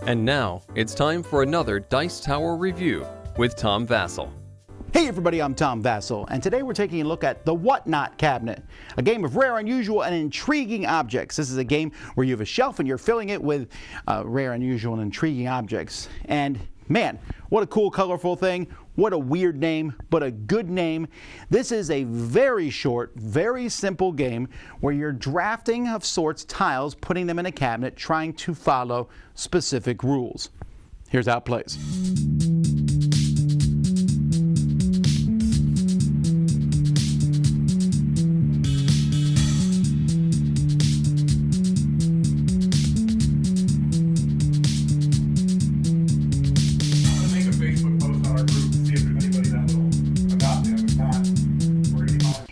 And now, it's time for another Dice Tower review with Tom Vasel. Hey everybody, I'm Tom Vasel, and today we're taking a look at the Whatnot Cabinet, a game of rare, unusual, and intriguing objects. This is a game where you have a shelf and you're filling it with rare, unusual, and intriguing objects. And man, what a cool, colorful thing. What a weird name, but a good name. This is a very short, very simple game where you're drafting of sorts tiles, putting them in a cabinet, trying to follow specific rules. Here's how it plays.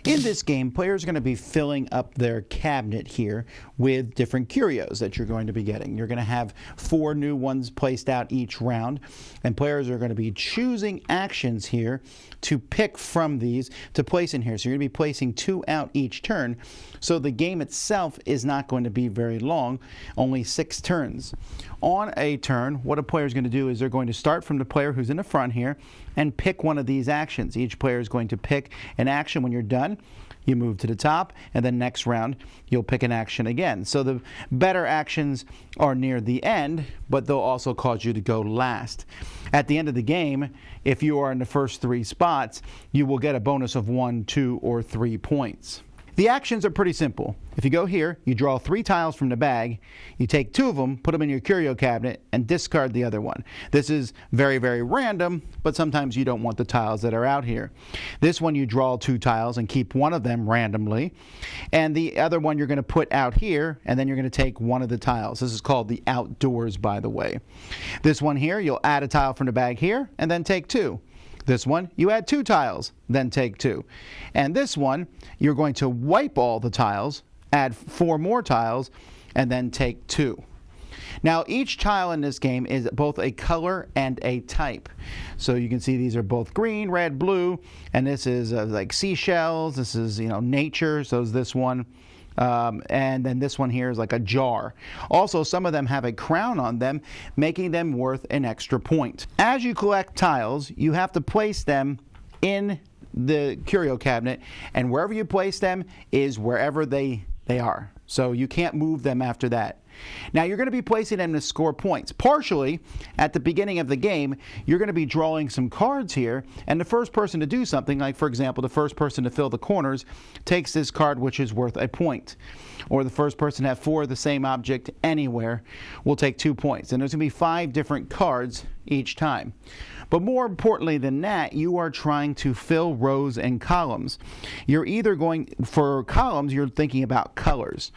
In this game, players are going to be filling up their cabinet here with different curios that you're going to be getting. You're going to have 4 new ones placed out each round, and players are going to be choosing actions here to pick from these to place in here. So you're going to be placing 2 out each turn. So the game itself is not going to be very long, only 6 turns. On a turn, what a player is going to do is they're going to start from the player who's in the front here and pick one of these actions. Each player is going to pick an action. When you're done, you move to the top, and then next round you'll pick an action again. So the better actions are near the end, but they'll also cause you to go last. At the end of the game, if you are in the first 3 spots, you will get a bonus of 1, 2, or 3 points. The actions are pretty simple. If you go here, you draw 3 tiles from the bag, you take 2 of them, put them in your curio cabinet, and discard the other one. This is very, very random, but sometimes you don't want the tiles that are out here. This one you draw 2 tiles and keep one of them randomly, and the other one you're going to put out here, and then you're going to take one of the tiles. This is called the outdoors, by the way. This one here, you'll add a tile from the bag here, and then take 2. This one, you add 2 tiles, then take 2. And this one, you're going to wipe all the tiles, add 4 more tiles, and then take 2. Now, each tile in this game is both a color and a type. So you can see these are both green, red, blue, and this is like seashells. This is, nature, so is this one. And then this one here is like a jar. Also, some of them have a crown on them, making them worth an extra point. As you collect tiles, you have to place them in the curio cabinet, and wherever you place them is wherever they are. So you can't move them after that. Now you're going to be placing them to score points. Partially, at the beginning of the game, you're going to be drawing some cards here, and the first person to do something, like for example, the first person to fill the corners, takes this card which is worth a point. Or the first person to have 4 of the same object anywhere will take 2 points. And there's going to be 5 different cards each time. But more importantly than that, you are trying to fill rows and columns. You're either going, for columns, you're thinking about colors.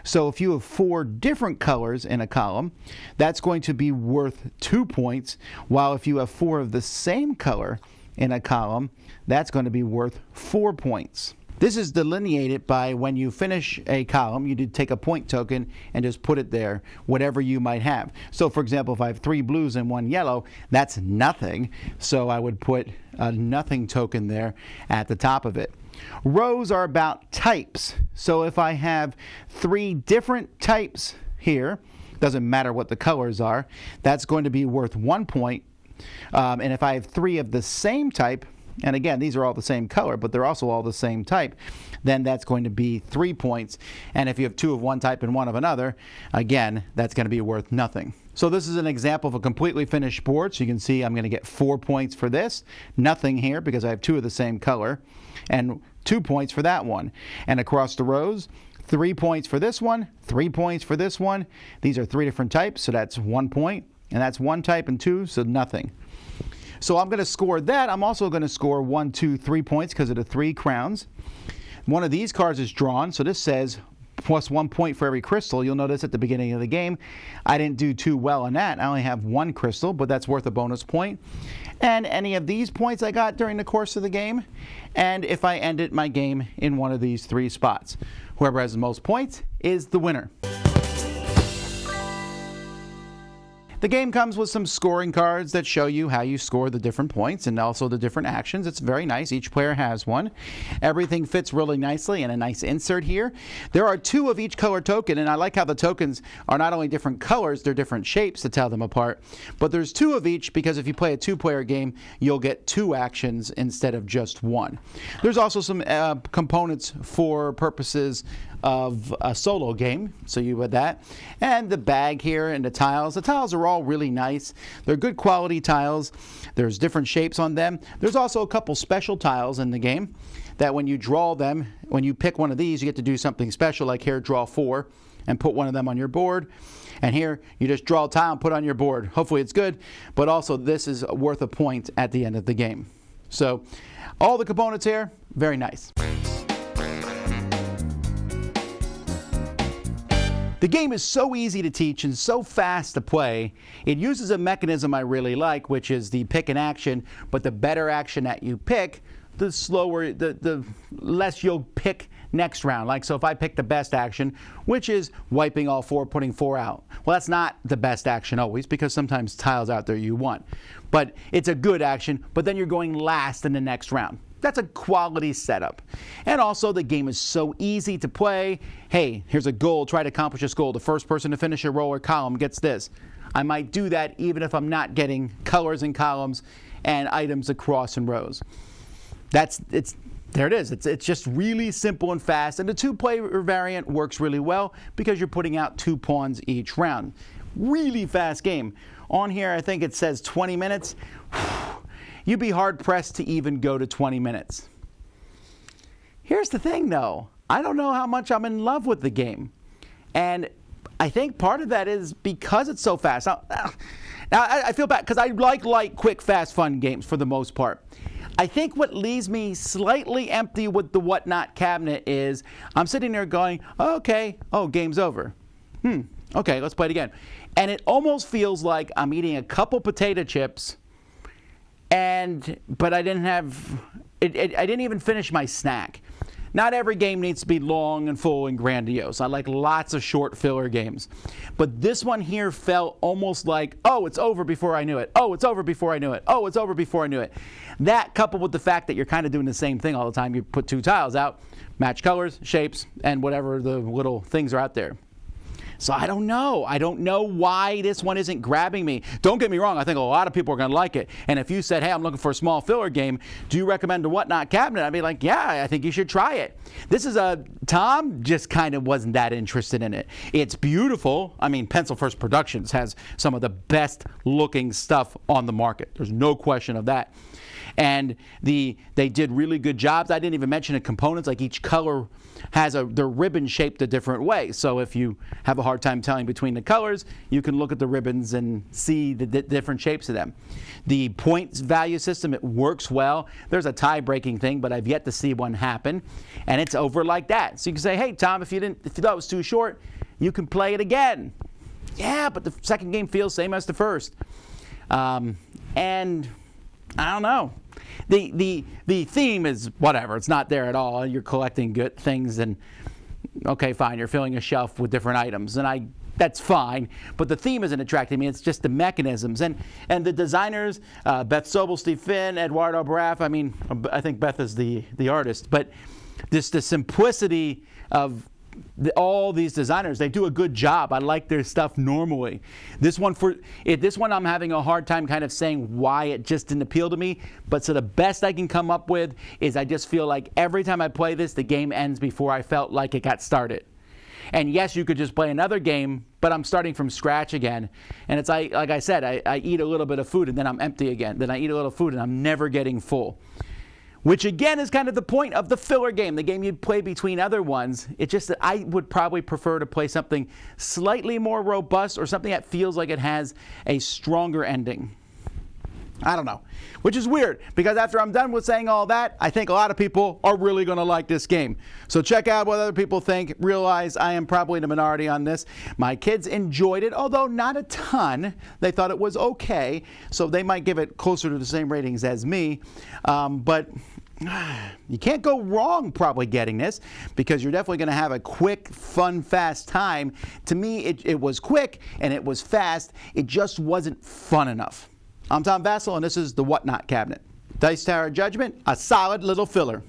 So if you have 4 different colors in a column, that's going to be worth 2 points, while if you have 4 of the same color in a column, that's going to be worth 4 points. This is delineated by when you finish a column, you do take a point token and just put it there, whatever you might have. So for example, if I have 3 blues and 1 yellow, that's nothing. So I would put a nothing token there at the top of it. Rows are about types. So if I have 3 different types here, doesn't matter what the colors are, that's going to be worth 1 point. And if I have 3 of the same type, and again, these are all the same color, but they're also all the same type, then that's going to be 3 points. And if you have 2 of one type and 1 of another, again, that's going to be worth nothing. So this is an example of a completely finished board. So you can see I'm going to get 4 points for this, nothing here because I have 2 of the same color, and 2 points for that one. And across the rows, 3 points for this one, 3 points for this one. These are 3 different types, so that's 1 point, and that's 1 type and 2, so nothing. So I'm going to score that. I'm also going to score 1, 2, 3 points because of the 3 crowns. One of these cards is drawn, so this says plus 1 point for every crystal. You'll notice at the beginning of the game, I didn't do too well on that. I only have 1 crystal, but that's worth a bonus point. And any of these points I got during the course of the game, and if I ended my game in one of these 3 spots. Whoever has the most points is the winner. The game comes with some scoring cards that show you how you score the different points and also the different actions. It's very nice. Each player has one. Everything fits really nicely in a nice insert here. There are 2 of each color token, and I like how the tokens are not only different colors, they're different shapes to tell them apart. But there's 2 of each because if you play a 2-player game, you'll get 2 actions instead of just 1. There's also some components for purposes of a solo game, so you have that. And the bag here and the tiles. The tiles are all really nice. They're good quality tiles. There's different shapes on them. There's also a couple special tiles in the game that when you draw them, when you pick one of these, you get to do something special, like here, draw 4 and put one of them on your board. And here, you just draw a tile and put it on your board. Hopefully it's good, but also this is worth a point at the end of the game. So all the components here, very nice. The game is so easy to teach and so fast to play. It uses a mechanism I really like, which is the pick an action, but the better action that you pick, the slower, the less you'll pick next round. Like, so if I pick the best action, which is wiping all 4, putting 4 out. Well, that's not the best action always, because sometimes tiles out there you want. But it's a good action, but then you're going last in the next round. That's a quality setup. And also, the game is so easy to play. Hey, here's a goal. Try to accomplish this goal. The first person to finish a row or column gets this. I might do that even if I'm not getting colors in columns and items across in rows. There it is. It's just really simple and fast. And the 2-player variant works really well because you're putting out 2 pawns each round. Really fast game. On here, I think it says 20 minutes. You'd be hard-pressed to even go to 20 minutes. Here's the thing, though. I don't know how much I'm in love with the game. And I think part of that is because it's so fast. Now I feel bad because I like light, quick, fast, fun games for the most part. I think what leaves me slightly empty with the Whatnot cabinet is I'm sitting there going, okay, oh, game's over. Okay, let's play it again. And it almost feels like I'm eating a couple potato chips but I didn't have, I didn't even finish my snack. Not every game needs to be long and full and grandiose. I like lots of short filler games. But this one here felt almost like, oh, it's over before I knew it. Oh, it's over before I knew it. Oh, it's over before I knew it. That coupled with the fact that you're kind of doing the same thing all the time. You put 2 tiles out, match colors, shapes, and whatever the little things are out there. So I don't know. I don't know why this one isn't grabbing me. Don't get me wrong. I think a lot of people are going to like it. And if you said, hey, I'm looking for a small filler game, do you recommend the Whatnot cabinet? I'd be like, yeah, I think you should try it. This is Tom just kind of wasn't that interested in it. It's beautiful. I mean, Pencil First Productions has some of the best looking stuff on the market. There's no question of that. And they did really good jobs. I didn't even mention the components, like each color has their ribbon shaped a different way. So if you have a hard time telling between the colors, you can look at the ribbons and see the different shapes of them. The points value system, it works well. There's a tie-breaking thing, but I've yet to see one happen. And it's over like that. So you can say, hey, Tom, if you thought it was too short, you can play it again. Yeah, but the second game feels same as the first. And I don't know. The theme is whatever. It's not there at all. You're collecting good things, and okay, fine. You're filling a shelf with different items, and that's fine. But the theme isn't attracting me. It's just the mechanisms and the designers. Beth Sobel, Steve Finn, Eduardo Braff. I mean, I think Beth is the artist, but the simplicity of all these designers, they do a good job. I like their stuff normally. This one I'm having a hard time kind of saying why it just didn't appeal to me. But so the best I can come up with is I just feel like every time I play this, the game ends before I felt like it got started. And yes, you could just play another game, but I'm starting from scratch again. And it's like I said, I eat a little bit of food and then I'm empty again. Then I eat a little food and I'm never getting full. Which again is kind of the point of the filler game, the game you'd play between other ones. It's just that I would probably prefer to play something slightly more robust or something that feels like it has a stronger ending. I don't know, which is weird because after I'm done with saying all that, I think a lot of people are really going to like this game. So check out what other people think. Realize I am probably the minority on this. My kids enjoyed it, although not a ton. They thought it was okay, so they might give it closer to the same ratings as me. But you can't go wrong probably getting this because you're definitely going to have a quick, fun, fast time. To me, it was quick and it was fast. It just wasn't fun enough. I'm Tom Vasel, and this is the Whatnot Cabinet. Dice Tower Judgment, a solid little filler.